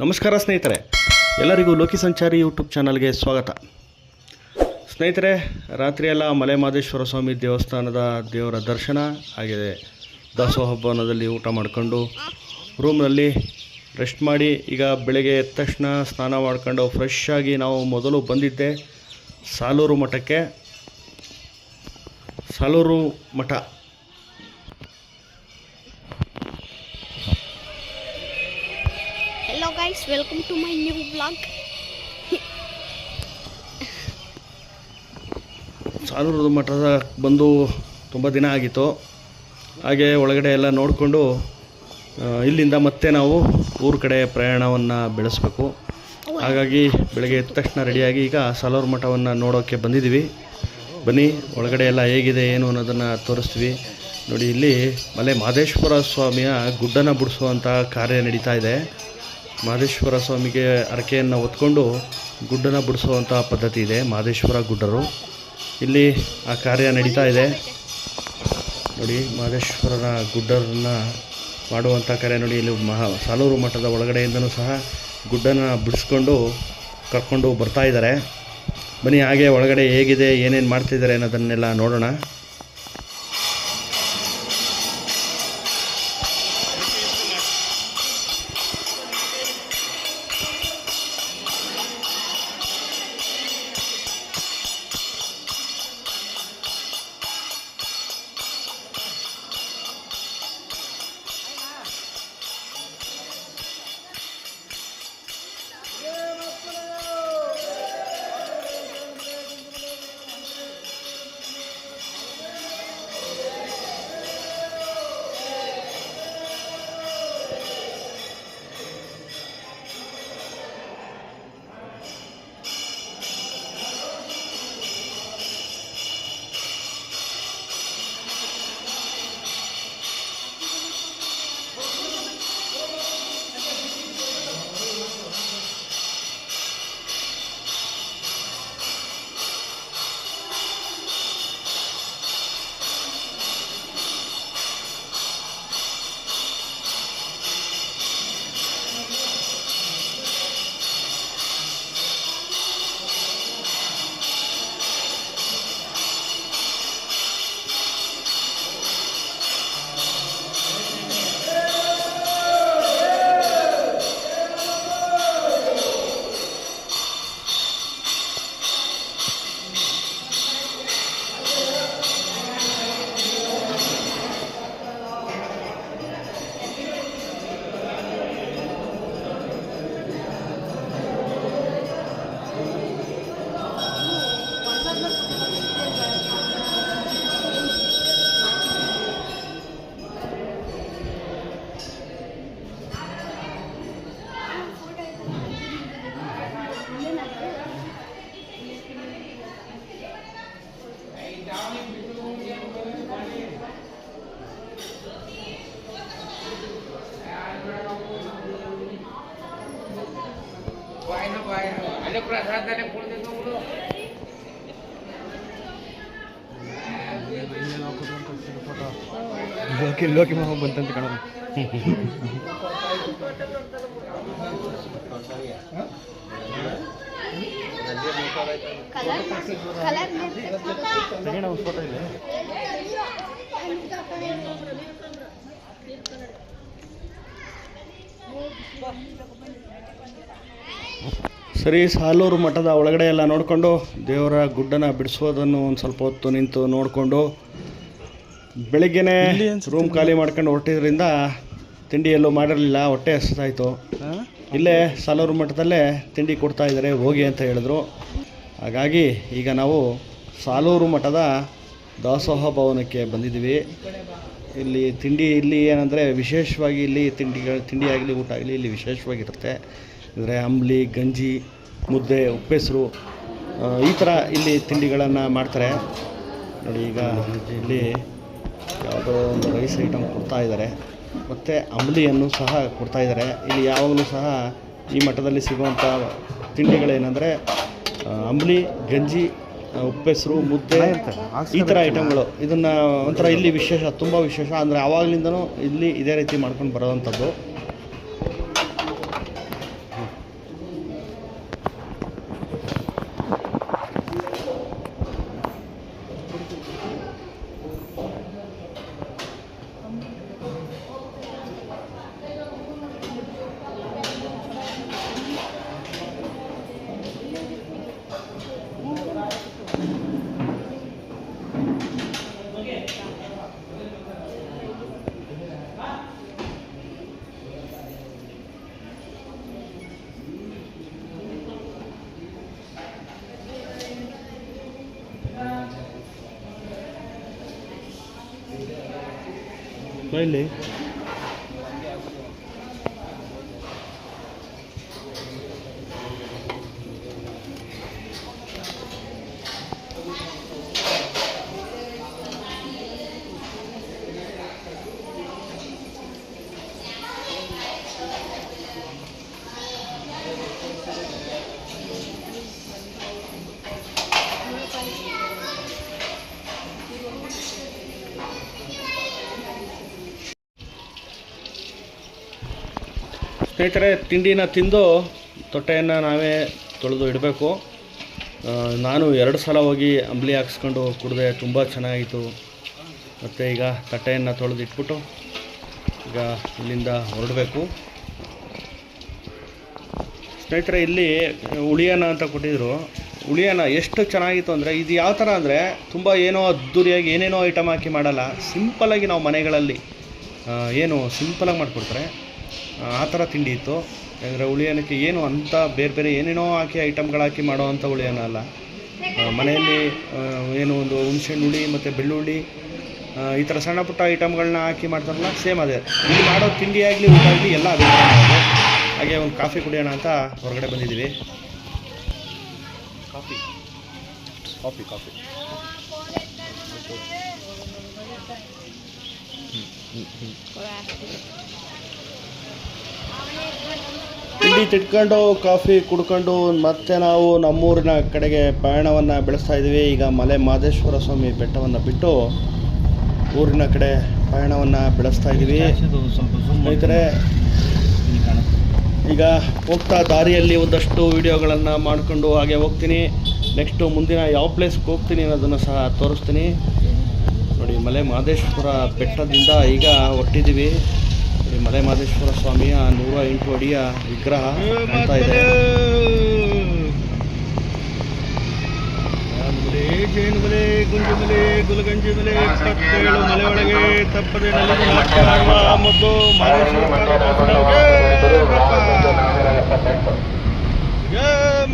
ನಮಸ್ಕಾರ ಸ್ನೇಹಿತರೆ, ಎಲ್ಲರಿಗೂ ಲೋಕಿ ಸಂಚಾರಿ ಯೂಟ್ಯೂಬ್ ಚಾನಲ್ಗೆ ಸ್ವಾಗತ. ಸ್ನೇಹಿತರೆ, ರಾತ್ರಿಯೆಲ್ಲ ಮಲೆ ಮಹದೇಶ್ವರ ಸ್ವಾಮಿ ದೇವಸ್ಥಾನದ ದೇವರ ದರ್ಶನ ಆಗಿದೆ. ದಾಸೋಹ ಭವನದಲ್ಲಿ ಊಟ ಮಾಡಿಕೊಂಡು ರೂಮ್ನಲ್ಲಿ ರೆಸ್ಟ್ ಮಾಡಿ ಈಗ ಬೆಳಗ್ಗೆ ಎದ್ದ ತಕ್ಷಣ ಸ್ನಾನ ಮಾಡ್ಕೊಂಡು ಫ್ರೆಶ್ ಆಗಿ ನಾವು ಮೊದಲು ಬಂದಿದ್ದೆ ಸಾಲೂರು ಮಠಕ್ಕೆ. ಸಾಲೂರು ಮಠ Hello guys, welcome to my new vlog. Saluru ಮಠದ ಬಂದು ತುಂಬ ದಿನ ಆಗಿತ್ತು. ಹಾಗೆ ಒಳಗಡೆ ಎಲ್ಲ ನೋಡಿಕೊಂಡು ಇಲ್ಲಿಂದ ಮತ್ತೆ ನಾವು ಊರ ಕಡೆ ಪ್ರಯಾಣವನ್ನು ಬೆಳೆಸಬೇಕು. ಹಾಗಾಗಿ ಬೆಳಗ್ಗೆ ಎದ್ದ ತಕ್ಷಣ ರೆಡಿಯಾಗಿ ಈಗ ಸಾಲೂರು ಮಠವನ್ನು ನೋಡೋಕ್ಕೆ ಬಂದಿದ್ದೀವಿ. ಬನ್ನಿ, ಒಳಗಡೆ ಎಲ್ಲ ಹೇಗಿದೆ ಏನು ಅನ್ನೋದನ್ನು ತೋರಿಸ್ತೀವಿ. ನೋಡಿ, ಇಲ್ಲಿ ಮಲೆ ಮಹದೇಶ್ವರ ಸ್ವಾಮಿಯ ಗುಡ್ಡನ ಬಿಡಿಸುವಂಥ ಕಾರ್ಯ ನಡೀತಾ ಇದೆ. ಮಹದೇಶ್ವರ ಸ್ವಾಮಿಗೆ ಹರಕೆಯನ್ನು ಹೊತ್ಕೊಂಡು ಗುಡ್ಡನ ಬಿಡಿಸುವಂಥ ಪದ್ಧತಿ ಇದೆ. ಮಹದೇಶ್ವರ ಗುಡ್ಡರು ಇಲ್ಲಿ ಆ ಕಾರ್ಯ ನಡೀತಾ ಇದೆ. ನೋಡಿ, ಮಹದೇಶ್ವರನ ಗುಡ್ಡರನ್ನ ಮಾಡುವಂಥ ಕಾರ್ಯ ನೋಡಿ. ಇಲ್ಲಿ ಸಾಲೂರು ಮಠದ ಒಳಗಡೆಯಿಂದನೂ ಸಹ ಗುಡ್ಡನ ಬಿಡಿಸ್ಕೊಂಡು ಕರ್ಕೊಂಡು ಬರ್ತಾ ಇದ್ದಾರೆ. ಬನ್ನಿ, ಹಾಗೆ ಒಳಗಡೆ ಹೇಗಿದೆ, ಏನೇನು ಮಾಡ್ತಿದ್ದಾರೆ ಅನ್ನೋದನ್ನೆಲ್ಲ ನೋಡೋಣ. ಲೋಕಿ ಮಹ ಬಂತಂತ ಕಾಣೋದು. ಸರಿ, ಸಾಲೂರು ಮಠದ ಒಳಗಡೆ ಎಲ್ಲ ನೋಡಿಕೊಂಡು ದೇವರ ಗುಡ್ಡನ ಬಿಡಿಸೋದನ್ನು ಒಂದು ಸ್ವಲ್ಪ ಹೊತ್ತು ನಿಂತು ನೋಡಿಕೊಂಡು ಬೆಳಿಗ್ಗೆನೇ ರೂಮ್ ಖಾಲಿ ಮಾಡ್ಕೊಂಡು ಹೊರಟಿದ್ರಿಂದ ತಿಂಡಿ ಎಲ್ಲೂ ಮಾಡಿರಲಿಲ್ಲ. ಹೊಟ್ಟೆ ಹಸಿತಾಯಿತು. ಇಲ್ಲೇ ಸಾಲೂರು ಮಠದಲ್ಲೇ ತಿಂಡಿ ಕೊಡ್ತಾ ಇದ್ದಾರೆ, ಹೋಗಿ ಅಂತ ಹೇಳಿದ್ರು. ಹಾಗಾಗಿ ಈಗ ನಾವು ಸಾಲೂರು ಮಠದ ದಾಸೋಹ ಭವನಕ್ಕೆ ಬಂದಿದ್ದೀವಿ. ಇಲ್ಲಿ ಏನಂದರೆ ವಿಶೇಷವಾಗಿ ಇಲ್ಲಿ ತಿಂಡಿ ಆಗಲಿ ಊಟ ಆಗಲಿ ಇಲ್ಲಿ ವಿಶೇಷವಾಗಿರುತ್ತೆ. ಅಂದರೆ ಅಂಬ್ಲಿ, ಗಂಜಿ, ಮುದ್ದೆ, ಉಪ್ಪೆಸರು, ಈ ಥರ ಇಲ್ಲಿ ತಿಂಡಿಗಳನ್ನು ಮಾಡ್ತಾರೆ. ನೋಡಿ, ಈಗ ಇಲ್ಲಿ ಯಾವುದೋ ಒಂದು ರೈಸ್ ಐಟಮ್ ಕೊಡ್ತಾ ಇದ್ದಾರೆ, ಮತ್ತು ಅಂಬ್ಲಿಯನ್ನು ಸಹ ಕೊಡ್ತಾ ಇದ್ದಾರೆ. ಇಲ್ಲಿ ಯಾವಾಗಲೂ ಸಹ ಈ ಮಠದಲ್ಲಿ ಸಿಗುವಂಥ ತಿಂಡಿಗಳೇನೆಂದರೆ ಅಂಬ್ಲಿ, ಗಂಜಿ, ಉಪ್ಪೆಸರು, ಮುದ್ದೆ, ಈ ಥರ ಐಟಮ್ಗಳು. ಇದನ್ನು ಒಂಥರ ಇಲ್ಲಿ ವಿಶೇಷ, ತುಂಬ ವಿಶೇಷ. ಅಂದರೆ ಆವಾಗಲಿಂದನೂ ಇಲ್ಲಿ ಇದೇ ರೀತಿ ಮಾಡ್ಕೊಂಡು ಬರೋವಂಥದ್ದು. ಇಲ್ಲಿ ಸ್ನೇಹಿತರೆ, ತಿಂಡಿನ ತಿಂದು ತೊಟ್ಟೆಯನ್ನು ನಾವೇ ತೊಳೆದು ಇಡಬೇಕು. ನಾನು 2 ಸಲ ಹೋಗಿ ಅಂಬ್ಲಿ ಹಾಕ್ಸ್ಕೊಂಡು ಕುಡಿದೆ, ತುಂಬ ಚೆನ್ನಾಗಿತ್ತು. ಮತ್ತು ಈಗ ತಟ್ಟೆಯನ್ನು ತೊಳೆದು ಇಟ್ಬಿಟ್ಟು ಈಗ ಇಲ್ಲಿಂದ ಹೊರಡಬೇಕು. ಸ್ನೇಹಿತರೆ, ಇಲ್ಲಿ ಉಳಿಯಾನ ಅಂತ ಕೊಟ್ಟಿದ್ದರು. ಉಳಿಯಾನ ಎಷ್ಟು ಚೆನ್ನಾಗಿತ್ತು ಅಂದರೆ, ಇದು ಯಾವ ಥರ ಅಂದರೆ ತುಂಬ ಏನೋ ಅದ್ದೂರಿಯಾಗಿ ಏನೇನೋ ಐಟಮ್ ಹಾಕಿ ಮಾಡಲ್ಲ. ಸಿಂಪಲಾಗಿ ನಾವು ಮನೆಗಳಲ್ಲಿ ಏನು ಸಿಂಪಲಾಗಿ ಮಾಡಿಕೊಡ್ತಾರೆ, ಆ ಥರ ತಿಂಡಿ ಇತ್ತು. ಯಾಕಂದರೆ ಉಳಿಯಾನಕ್ಕೆ ಏನು ಅಂಥ ಬೇರೆ ಬೇರೆ ಏನೇನೋ ಹಾಕಿ ಐಟಮ್ಗಳು ಹಾಕಿ ಮಾಡೋ ಅಂಥ ಉಳಿಯಾನ ಅಲ್ಲ. ಮನೆಯಲ್ಲಿ ಏನು ಒಂದು ಹುಣಸೆಹಣ್ಣು ಹುಳಿ ಮತ್ತು ಬೆಳ್ಳುಳ್ಳಿ ಈ ಥರ ಸಣ್ಣ ಪುಟ್ಟ ಐಟಮ್ಗಳನ್ನ ಹಾಕಿ ಮಾಡ್ತಾರಲ್ಲ, ಸೇಮ್ ಅದೇ ಇಲ್ಲಿ ಮಾಡೋ ತಿಂಡಿ ಆಗಲಿ ಊಟ ಆಗಲಿ ಎಲ್ಲ ಅದೇ ಥರ ಮಾಡೋದು. ಹಾಗೆ ಒಂದು ಕಾಫಿ ಕುಡಿಯೋಣ ಅಂತ ಹೊರಗಡೆ ಬಂದಿದ್ದೀವಿ. ಕಾಫಿ ಕಾಫಿ ಕಾಫಿ ತಿಂಡಿ ತಿಟ್ಕೊಂಡು ಕಾಫಿ ಕುಡ್ಕೊಂಡು ಮತ್ತೆ ನಾವು ನಮ್ಮೂರಿನ ಕಡೆಗೆ ಪಯಣವನ್ನು ಬೆಳೆಸ್ತಾ ಇದ್ದೀವಿ. ಈಗ ಮಲೆ ಮಹದೇಶ್ವರ ಸ್ವಾಮಿ ಬೆಟ್ಟವನ್ನು ಬಿಟ್ಟು ಊರಿನ ಕಡೆ ಪಯಣವನ್ನು ಬೆಳೆಸ್ತಾ ಇದ್ದೀವಿ. ಸ್ನೇಹಿತರೆ, ಈಗ ಹೋಗ್ತಾ ದಾರಿಯಲ್ಲಿ ಒಂದಷ್ಟು ವಿಡಿಯೋಗಳನ್ನು ಮಾಡಿಕೊಂಡು ಹಾಗೆ ಹೋಗ್ತೀನಿ. ನೆಕ್ಸ್ಟು ಮುಂದಿನ ಯಾವ ಪ್ಲೇಸ್ಗೆ ಹೋಗ್ತೀನಿ ಅನ್ನೋದನ್ನು ಸಹ ತೋರಿಸ್ತೀನಿ. ನೋಡಿ, ಮಲೆ ಮಹದೇಶ್ವರ ಬೆಟ್ಟದಿಂದ ಈಗ ಹೊರಟಿದ್ದೀವಿ. ನೋಡಿ, ಮಲೆ ಮಹದೇಶ್ವರ ಸ್ವಾಮಿಯ 108 ಅಡಿಯ ವಿಗ್ರಹ ಅಂತ ಇದೆ. ಜೇನುಮಲೆ, ಗುಂಜುಮಲೆ, ಗುಲಗಂಜಿಮಲೆ, 27 ಮಲೆ ಒಳಗೆ ತಪ್ಪದೆ ಮೊದಲು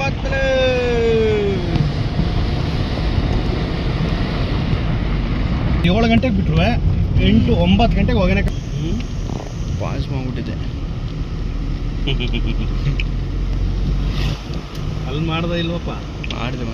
ಮತ್ತೆ 7 ಗಂಟೆಗೆ ಬಿಟ್ರು, 8-9 ಗಂಟೆಗೆ ಹೋಗೋಣ. ಪಾಸ್ ಮಾಡ್ಬಿಟ್ಟಿದೆ. ಅಲ್ಲಿ ಮಾಡ್ದೆ ಇಲ್ವಪ್ಪ? ಮಾಡಿದೆ.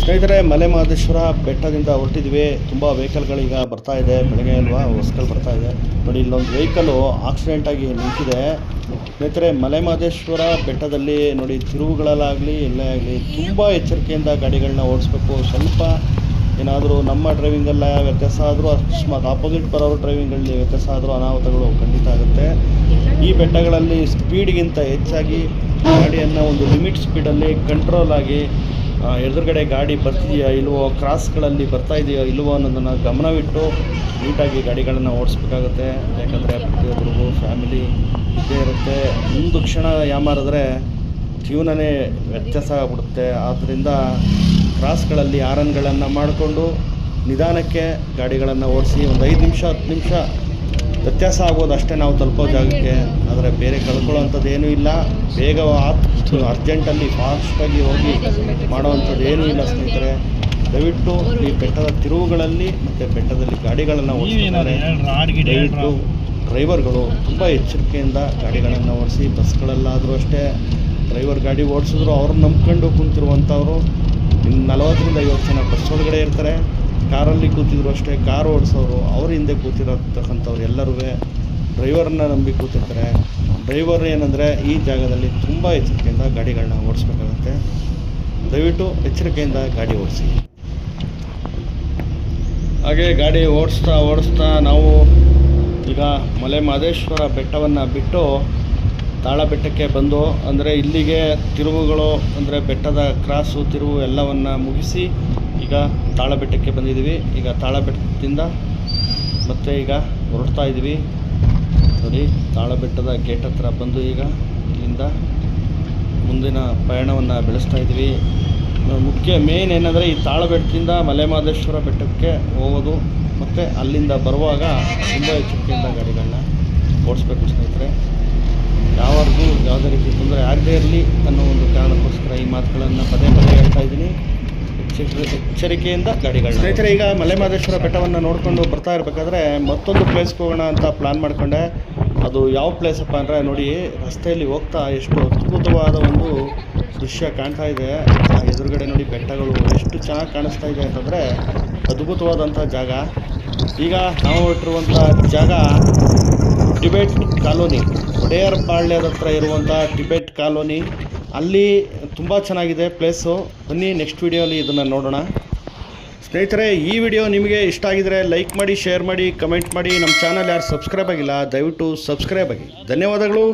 ಸ್ನೇಹಿತರೆ, ಮಲೆ ಮಹದೇಶ್ವರ ಬೆಟ್ಟದಿಂದ ಹೊರಟಿದ್ವಿ. ತುಂಬ ವೆಹಿಕಲ್ಗಳೀಗ ಬರ್ತಾ ಇದೆ, ಬೆಳಗ್ಗೆ ಅಲ್ವಾ, ಬಸ್ಗಳು ಬರ್ತಾ ಇದೆ. ನೋಡಿ, ಇಲ್ಲೊಂದು ವೆಹಿಕಲು ಆಕ್ಸಿಡೆಂಟಾಗಿ ನಿಂತಿದೆ. ಸ್ನೇಹಿತರೆ, ಮಲೆ ಮಹದೇಶ್ವರ ಬೆಟ್ಟದಲ್ಲಿ ನೋಡಿ, ತಿರುವುಗಳಲ್ಲಾಗಲಿ ಎಲ್ಲೇ ಆಗಲಿ ತುಂಬ ಎಚ್ಚರಿಕೆಯಿಂದ ಗಾಡಿಗಳನ್ನ ಓಡಿಸ್ಬೇಕು. ಸ್ವಲ್ಪ ಏನಾದರೂ ನಮ್ಮ ಡ್ರೈವಿಂಗೆಲ್ಲ ವ್ಯತ್ಯಾಸ ಆದರೂ, ಅಕಸ್ಮಾತ್ ಆಪೋಸಿಟ್ ಬರೋರು ಡ್ರೈವಿಂಗಲ್ಲಿ ವ್ಯತ್ಯಾಸ ಆದರೂ ಅನಾಹುತಗಳು ಖಂಡಿತ ಆಗುತ್ತೆ. ಈ ಬೆಟ್ಟಗಳಲ್ಲಿ ಸ್ಪೀಡ್ಗಿಂತ ಹೆಚ್ಚಾಗಿ ಗಾಡಿಯನ್ನು ಒಂದು ಲಿಮಿಟ್ ಸ್ಪೀಡಲ್ಲಿ ಕಂಟ್ರೋಲ್ ಆಗಿ ಎದುರುಗಡೆ ಗಾಡಿ ಬರ್ತಿದೆಯಾ ಇಲ್ವೋ, ಕ್ರಾಸ್ಗಳಲ್ಲಿ ಬರ್ತಾ ಇದೆಯೋ ಇಲ್ವೋ ಅನ್ನೋದನ್ನು ಗಮನವಿಟ್ಟು ನೀಟಾಗಿ ಗಾಡಿಗಳನ್ನು ಓಡಿಸ್ಬೇಕಾಗುತ್ತೆ. ಯಾಕಂದರೆ ಪ್ರತಿಯೊಬ್ಬರಿಗೂ ಫ್ಯಾಮಿಲಿ ಇದ್ದೇ ಇರುತ್ತೆ. ಒಂದು ಕ್ಷಣ ಯಾಮಾರಿದ್ರೆ ಜೀವನನೇ ವ್ಯತ್ಯಾಸ ಆಗ್ಬಿಡುತ್ತೆ. ಆದ್ದರಿಂದ ಕ್ರಾಸ್ಗಳಲ್ಲಿ ಆರನ್ಗಳನ್ನು ಮಾಡಿಕೊಂಡು ನಿಧಾನಕ್ಕೆ ಗಾಡಿಗಳನ್ನು ಓಡಿಸಿ. ಒಂದು 5 ನಿಮಿಷ 10 ನಿಮಿಷ ವ್ಯತ್ಯಾಸ ಆಗೋದು ಅಷ್ಟೇ ನಾವು ತಲುಪೋ ಜಾಗಕ್ಕೆ. ಆದರೆ ಬೇರೆ ಕಳ್ಕೊಳ್ಳೋವಂಥದ್ದು ಏನೂ ಇಲ್ಲ. ಬೇಗ ಅರ್ಜೆಂಟಲ್ಲಿ ಫಾಸ್ಟಾಗಿ ಹೋಗಿ ಮಾಡೋವಂಥದ್ದು ಏನೂ ಇಲ್ಲ. ಸ್ನೇಹಿತರೆ, ದಯವಿಟ್ಟು ಈ ಬೆಟ್ಟದ ತಿರುವುಗಳಲ್ಲಿ ಮತ್ತು ಬೆಟ್ಟದಲ್ಲಿ ಗಾಡಿಗಳನ್ನು ಓಡಿಸ್ತಾರೆ. ದಯವಿಟ್ಟು ಡ್ರೈವರ್ಗಳು ತುಂಬ ಎಚ್ಚರಿಕೆಯಿಂದ ಗಾಡಿಗಳನ್ನು ಓಡಿಸಿ. ಬಸ್ಗಳಲ್ಲಾದರೂ ಅಷ್ಟೇ, ಡ್ರೈವರ್ ಗಾಡಿ ಓಡಿಸಿದ್ರು ಅವ್ರನ್ನ ನಂಬ್ಕೊಂಡು ಕುಂತಿರುವಂಥವ್ರು 40-50 ಜನ ಬಸ್ ಒಳಗಡೆ ಇರ್ತಾರೆ. ಕಾರಲ್ಲಿ ಕೂತಿದ್ರು ಅಷ್ಟೇ, ಕಾರು ಓಡಿಸೋರು ಅವ್ರ ಹಿಂದೆ ಕೂತಿರತಕ್ಕಂಥವ್ರು ಎಲ್ಲರೂ ಡ್ರೈವರನ್ನ ನಂಬಿ ಕೂತಿರ್ತಾರೆ. ಡ್ರೈವರ್ ಏನಂದರೆ ಈ ಜಾಗದಲ್ಲಿ ತುಂಬ ಎಚ್ಚರಿಕೆಯಿಂದ ಗಾಡಿಗಳನ್ನ ಓಡಿಸ್ಬೇಕಾಗತ್ತೆ. ದಯವಿಟ್ಟು ಎಚ್ಚರಿಕೆಯಿಂದ ಗಾಡಿ ಓಡಿಸಿ. ಹಾಗೆ ಗಾಡಿ ಓಡಿಸ್ತಾ ನಾವು ಈಗ ಮಲೆ ಮಹದೇಶ್ವರ ಬೆಟ್ಟವನ್ನು ಬಿಟ್ಟು ತಾಳ ಬೆಟ್ಟಕ್ಕೆ ಬಂದು, ಅಂದರೆ ಇಲ್ಲಿಗೆ ತಿರುವುಗಳು ಅಂದರೆ ಬೆಟ್ಟದ ಕ್ರಾಸು ತಿರುವು ಎಲ್ಲವನ್ನು ಮುಗಿಸಿ ಈಗ ತಾಳಬೆಟ್ಟಕ್ಕೆ ಬಂದಿದ್ದೀವಿ. ಈಗ ತಾಳಬೆಟ್ಟದಿಂದ ಮತ್ತೆ ಈಗ ಹೊರಡ್ತಾ ಇದ್ದೀವಿ. ನೋಡಿ, ತಾಳಬೆಟ್ಟದ ಗೇಟ್ ಹತ್ರ ಬಂದು ಈಗ ಇಲ್ಲಿಂದ ಮುಂದಿನ ಪಯಣವನ್ನು ಬೆಳೆಸ್ತಾ ಇದ್ದೀವಿ. ಮೇನ್ ಏನಂದರೆ ಈ ತಾಳಬೆಟ್ಟದಿಂದ ಮಲೆಮಹದೇಶ್ವರ ಬೆಟ್ಟಕ್ಕೆ ಹೋಗೋದು ಮತ್ತು ಅಲ್ಲಿಂದ ಬರುವಾಗ ತುಂಬ ಎಚ್ಚರಿಕೆಯಿಂದ ಗಾಡಿಗಳನ್ನ ಓಡಿಸ್ಬೇಕು ಸ್ನೇಹಿತರೆ. ಯಾವಾಗೂ ಯಾವುದೇ ರೀತಿ ತೊಂದರೆ ಆಗದೇ ಇರಲಿ ಅನ್ನೋ ಒಂದು ಕಾರಣಕ್ಕೋಸ್ಕರ ಈ ಮಾತುಗಳನ್ನು ಪದೇ ಪದೇ ಹೇಳ್ತಾ ಇದ್ದೀನಿ. ಎಚ್ಚರಿಕೆಯಿಂದ ಗಾಡಿಗಳನ್ನ. ಸ್ನೇಹಿತರೆ, ಈಗ ಮಲೆಮಹದೇಶ್ವರ ಬೆಟ್ಟವನ್ನು ನೋಡಿಕೊಂಡು ಬರ್ತಾ ಇರಬೇಕಾದ್ರೆ ಮತ್ತೊಂದು ಪ್ಲೇಸ್ಗೆ ಹೋಗೋಣ ಅಂತ ಪ್ಲ್ಯಾನ್ ಮಾಡಿಕೊಂಡೆ. ಅದು ಯಾವ ಪ್ಲೇಸಪ್ಪ ಅಂದರೆ, ನೋಡಿ, ರಸ್ತೆಯಲ್ಲಿ ಹೋಗ್ತಾ ಎಷ್ಟು ಅದ್ಭುತವಾದ ಒಂದು ದೃಶ್ಯ ಕಾಣ್ತಾ ಇದೆ. ಎದುರುಗಡೆ ನೋಡಿ ಬೆಟ್ಟಗಳು ಎಷ್ಟು ಚೆನ್ನಾಗಿ ಕಾಣಿಸ್ತಾ ಇದೆ ಅಂತಂದರೆ ಅದ್ಭುತವಾದಂಥ ಜಾಗ. ಈಗ ನಾವು ಹೊರಟಿರುವಂಥ ಜಾಗ ಟಿಬೆಟ್ ಕಾಲೋನಿ, ಒಡೆಯರ್ ಪಾಳ್ಯದ ಹತ್ರ ಇರುವಂಥ ಟಿಬೆಟ್ ಕಾಲೋನಿ. ಅಲ್ಲಿ ತುಂಬ ಚೆನ್ನಾಗಿದೆ ಪ್ಲೇಸು. ಬನ್ನಿ ನೆಕ್ಸ್ಟ್ ವಿಡಿಯೋಲಿ ಇದನ್ನು ನೋಡೋಣ. ಸ್ನೇಹಿತರೆ, ಈ ವಿಡಿಯೋ ನಿಮಗೆ ಇಷ್ಟ ಆಗಿದರೆ ಲೈಕ್ ಮಾಡಿ, ಶೇರ್ ಮಾಡಿ, ಕಮೆಂಟ್ ಮಾಡಿ. ನಮ್ಮ ಚಾನಲ್ ಯಾರು ಸಬ್ಸ್ಕ್ರೈಬ್ ಆಗಿಲ್ಲ ದಯವಿಟ್ಟು ಸಬ್ಸ್ಕ್ರೈಬ್ ಆಗಿ. ಧನ್ಯವಾದಗಳು.